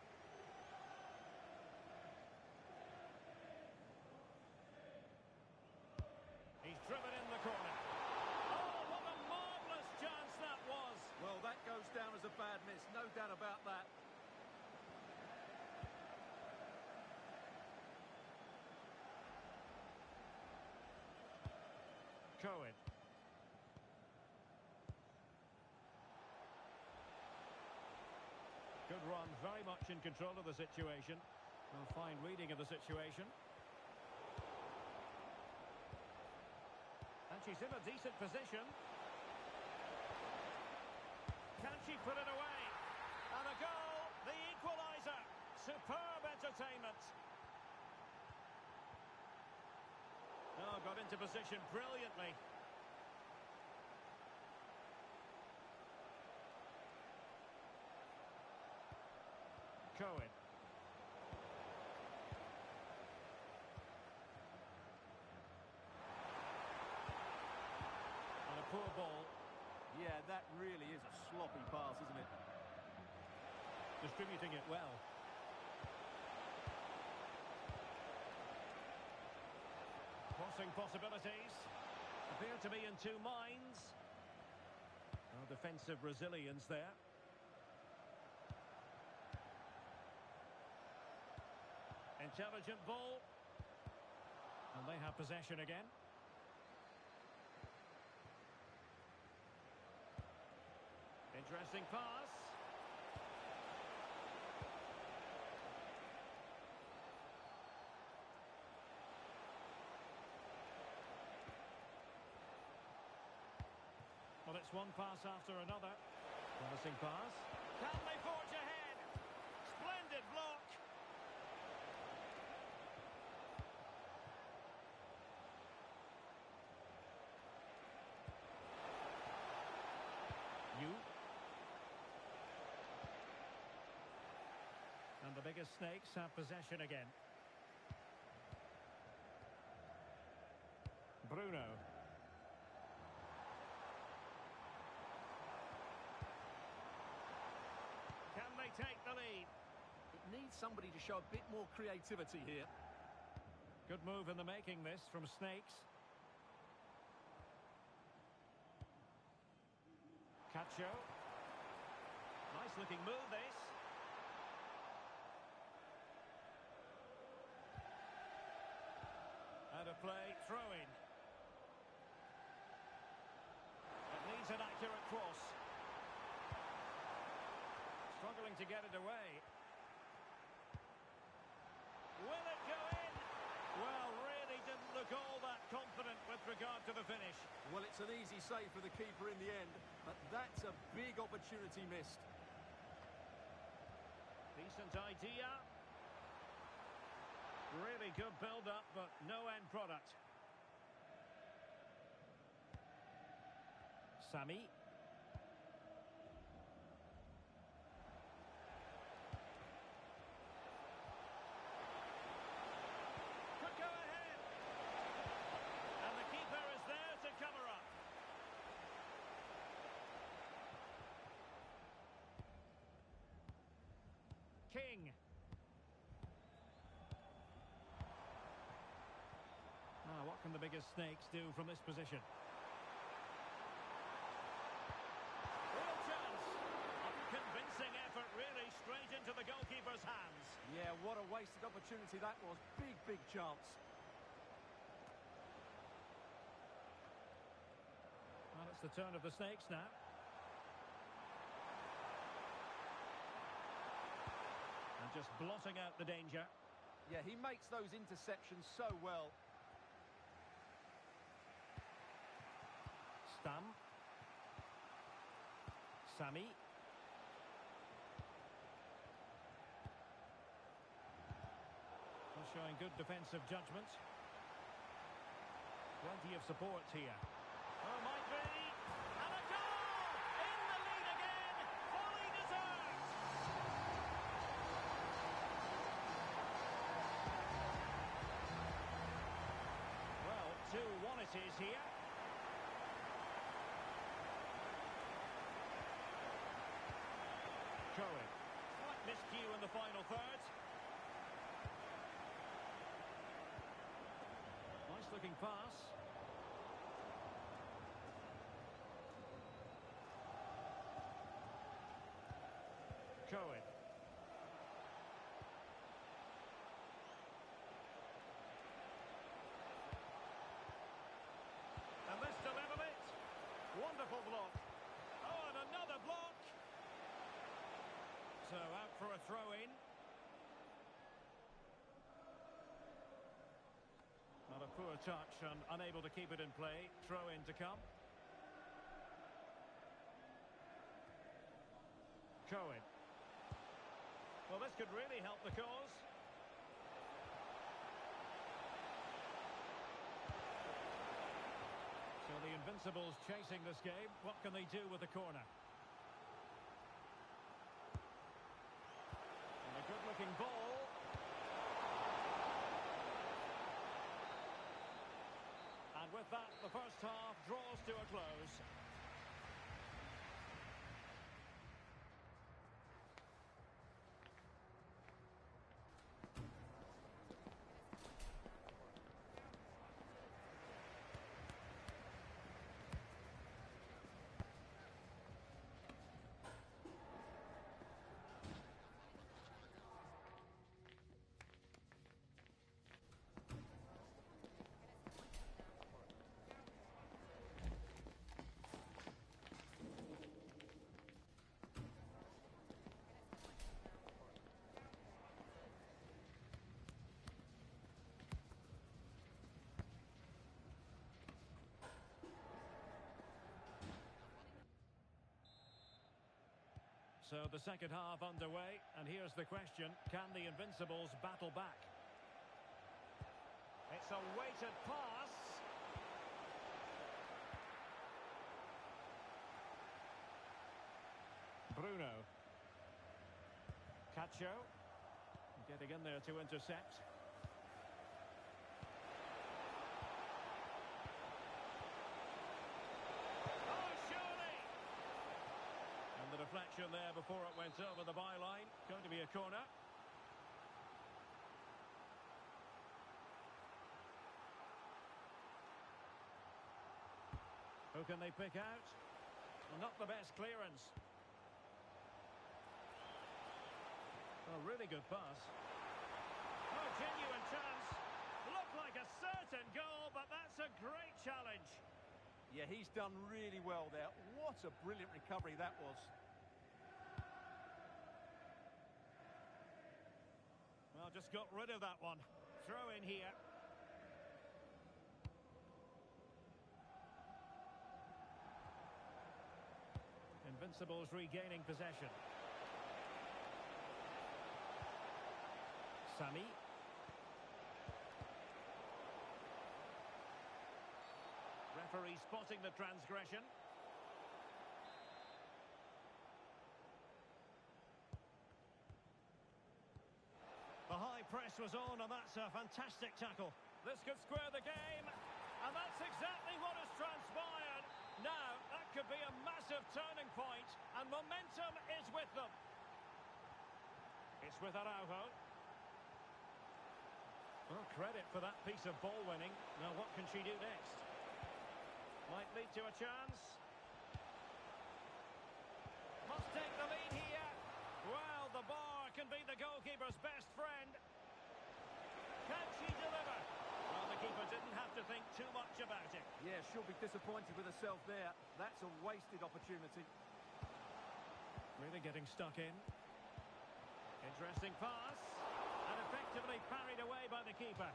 He's driven in the corner. Oh, what a marvellous chance that was. Well, that goes down as a bad miss, no doubt about that. Cohen. Good run, very much in control of the situation. A fine reading of the situation. And she's in a decent position. Can she put it away? And a goal, the equaliser. Superb entertainment. Oh, got into position brilliantly. Cohen. And a poor ball. Yeah, that really is a sloppy pass, isn't it? Distributing it well. Crossing possibilities. Appear to be in two minds. Oh, defensive resilience there. Intelligent ball. And they have possession again. Interesting pass. Well, it's one pass after another. Promising pass. Can they forge ahead? Splendid block. And the biggest snakes have possession again. Bruno. Can they take the lead? It needs somebody to show a bit more creativity here. Good move in the making, this, from Snakes. Cacho. Nice looking move, this. Out of play, throw in. It needs an accurate cross. Struggling to get it away. Will it go in? Well, really didn't look all that confident with regard to the finish. Well, it's an easy save for the keeper in the end, but that's a big opportunity missed. Decent idea. Really good build-up, but no end product. King. Now, what can the biggest snakes do from this position? Real chance. A convincing effort, really, straight into the goalkeeper's hands. Yeah, what a wasted opportunity that was. Big, big chance. Well, it's the turn of the snakes now. And just blotting out the danger. Yeah, he makes those interceptions so well. Stam. Sami. Well, showing good defensive judgment. Plenty of support here. Oh, might be. And a goal! In the lead again! Fully deserved! Well, 2-1 it is here. Cohen. Slight miscue in the final third. Nice looking pass. Cohen. And this to level it. Wonderful block. Oh, and another block. So out for a throw-in. Not a poor touch and unable to keep it in play. Throw-in to come. Cohen. Well, this could really help the cause. So the Invincibles chasing this game. What can they do with the corner? And a good-looking ball. And with that, the first half draws to a close. So the second half underway, and here's the question, can the Invincibles battle back? It's a weighted pass. Bruno. Cacho. Getting in there to intercept. Deflection there before it went over the byline. Going to be a corner. Who can they pick out? Well, not the best clearance. A really good pass. Oh, genuine chance. Looked like a certain goal, but that's a great challenge. Yeah, he's done really well there. What a brilliant recovery that was. Well, just got rid of that one. Throw in here. Invincibles regaining possession. Sami. Referee spotting the transgression. The high press was on, and that's a fantastic tackle. This could square the game, and that's exactly what has transpired. Now, that could be a massive turning point, and momentum is with them. space with Araujo. Well, credit for that piece of ball winning. Now, what can she do next? Might lead to a chance. Must take the lead here. Well, the bar can be the goalkeeper's best friend. Can she deliver? Well, the keeper didn't have to think too much about it. Yeah, she'll be disappointed with herself there. That's a wasted opportunity. Really getting stuck in. Interesting pass. And effectively parried away by the keeper.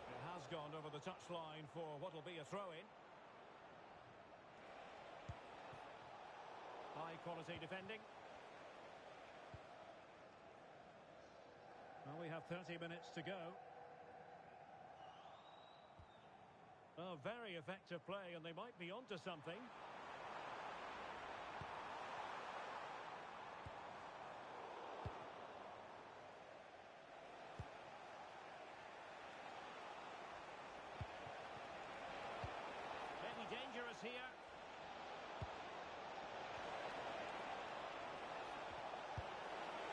It has gone over the touchline for what will be a throw-in. High quality defending. Well, we have 30 minutes to go. Oh, very effective play, and they might be onto something. Maybe dangerous here.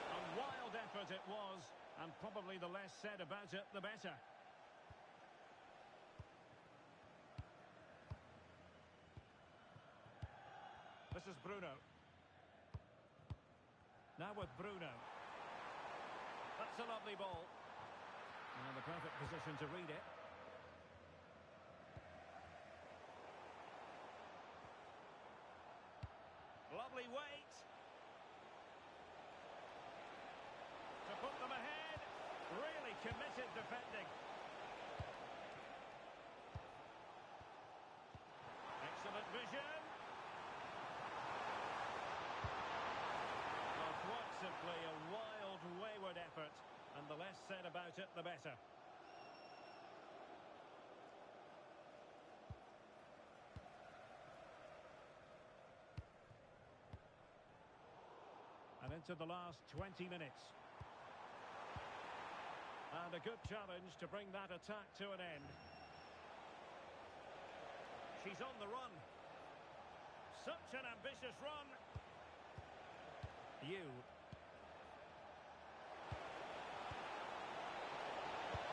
A wild effort it was, and probably the less said about it, the better. This is Bruno. Now with Bruno. That's a lovely ball. And the perfect position to read it. Lovely weight. To put them ahead. Really committed defending. Excellent vision. Quite simply a wild, wayward effort, and the less said about it, the better. And into the last 20 minutes. And a good challenge to bring that attack to an end. She's on the run. Such an ambitious run. You.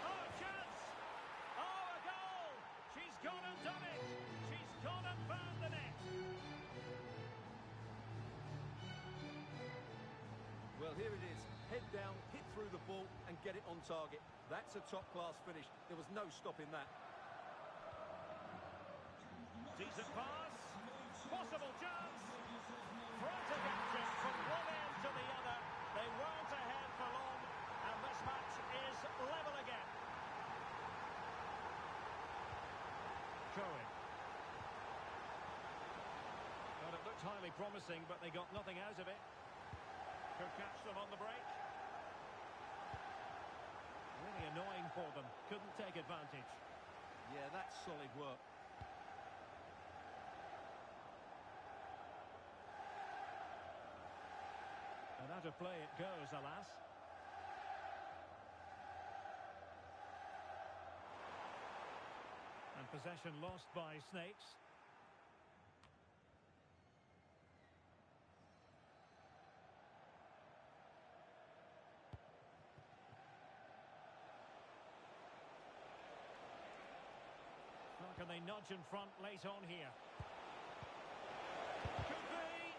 Oh, chance! Oh, a goal! She's gone and done it! She's gone and found the net! Well, here it is. Head down, hit through the ball and get it on target. That's a top-class finish. There was no stopping that. Decent pass. Possible chance. Frantic action from one end to the other. They weren't ahead for long, and this match is level again. Cohen. Well, it looked highly promising, but they got nothing out of it. Could catch them on the break. Really annoying for them. Couldn't take advantage. Yeah, that's solid work. And out of play it goes, alas. And possession lost by Snakes. How can they nudge in front late on here? Could be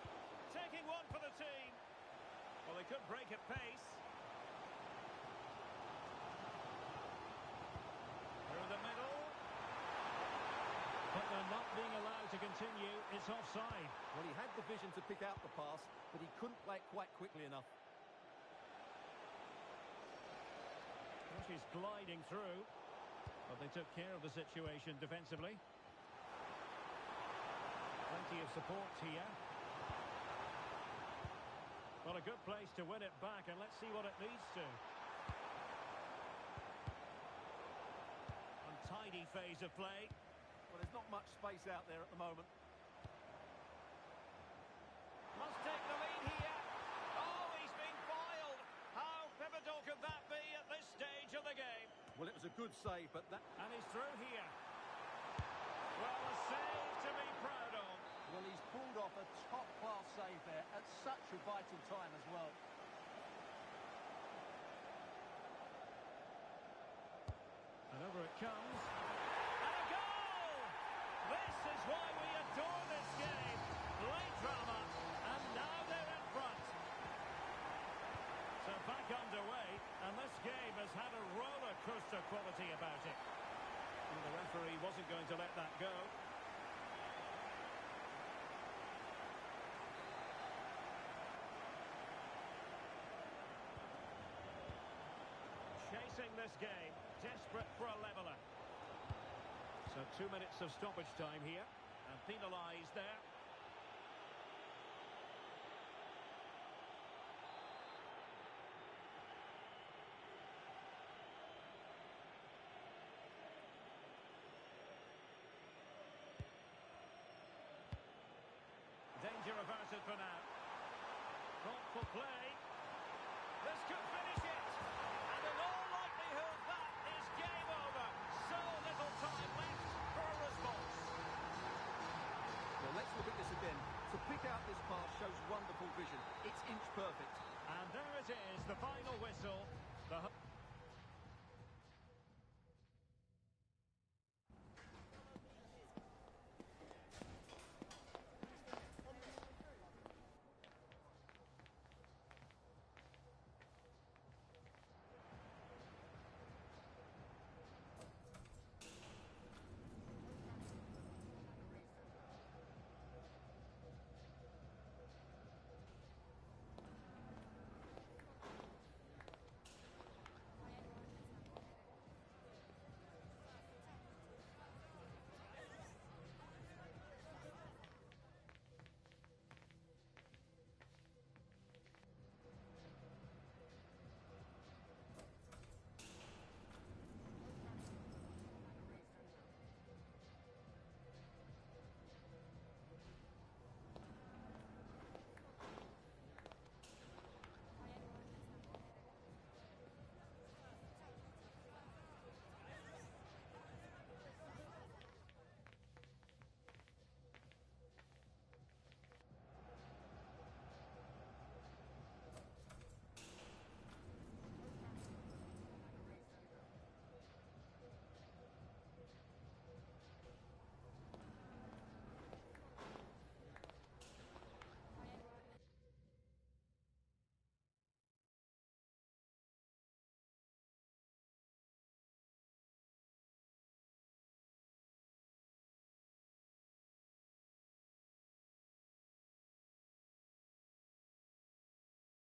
taking one for the team. Well, they could break at pace. Through the middle. But they're not being allowed to continue. It's offside. Well, he had the vision to pick out the pass, but he couldn't play it quite quickly enough. Well, she's gliding through. But they took care of the situation defensively. Plenty of support here. Well, a good place to win it back, and let's see what it leads to. Untidy phase of play. Well, there's not much space out there at the moment. Must take the lead here. Oh, he's been foiled. How pivotal could that be at this stage of the game? Well, it was a good save, but that... And he's through here. Well, a save to be proud of. Well, he's pulled off a top-class save there at such a vital time as well. it comes. And a goal! This is why we adore this game. Late drama, and now they're in front. So back underway, and this game has had a roller coaster quality about it. And the referee wasn't going to let that go. Chasing this game, desperate for a leveller. So 2 minutes of stoppage time here, and penalised there. Danger averted for now. Thoughtful play. This could finish it. And in all likelihood, that is game over. So little time left for a response. Well, let's look at this again. To pick out this pass shows wonderful vision. It's inch perfect. And there it is, the final whistle. The